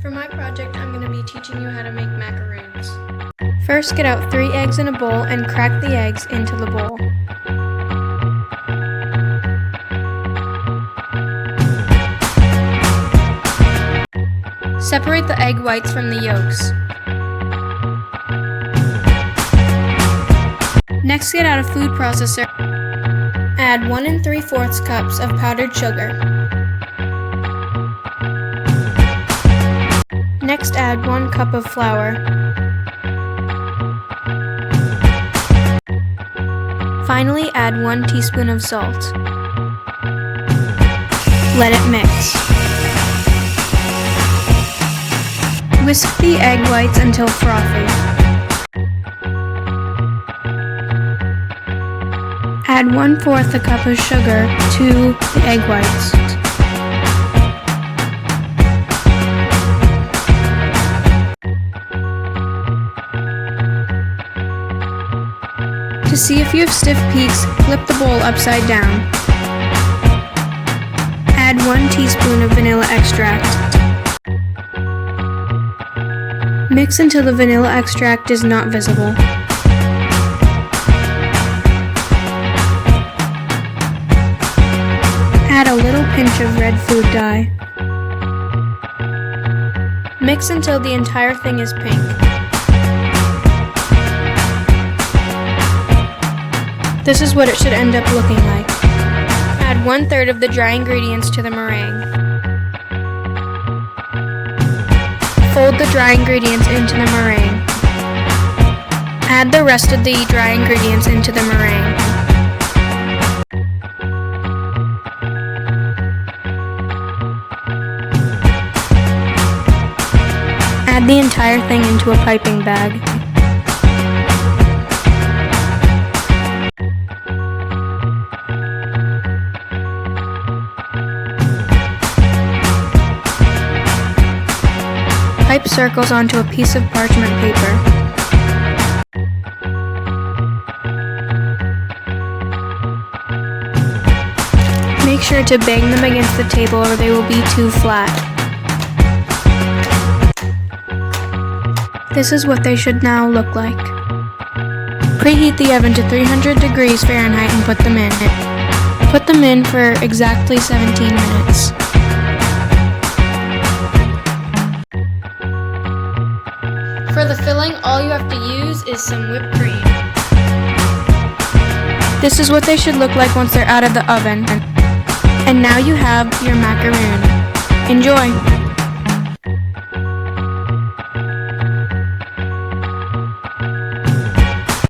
For my project, I'm going to be teaching you how to make macaroons. First, get out 3 eggs in a bowl and crack the eggs into the bowl. Separate the egg whites from the yolks. Next, get out a food processor. Add 1 3/4 cups of powdered sugar. Next, add 1 cup of flour. Finally, add 1 teaspoon of salt. Let it mix. Whisk the egg whites until frothy. Add 1/4 cup of sugar to the egg whites. To see if you have stiff peaks, flip the bowl upside down. Add 1 teaspoon of vanilla extract. Mix until the vanilla extract is not visible. Add a little pinch of red food dye. Mix until the entire thing is pink. This is what it should end up looking like. Add 1/3 of the dry ingredients to the meringue. Fold the dry ingredients into the meringue. Add the rest of the dry ingredients into the meringue. Add the entire thing into a piping bag. Pipe circles onto a piece of parchment paper. Make sure to bang them against the table or they will be too flat. This is what they should now look like. Preheat the oven to 300 degrees Fahrenheit and put them in. Put them in for exactly 17 minutes. For the filling, all you have to use is some whipped cream. This is what they should look like once they're out of the oven. And now you have your macaroon. Enjoy!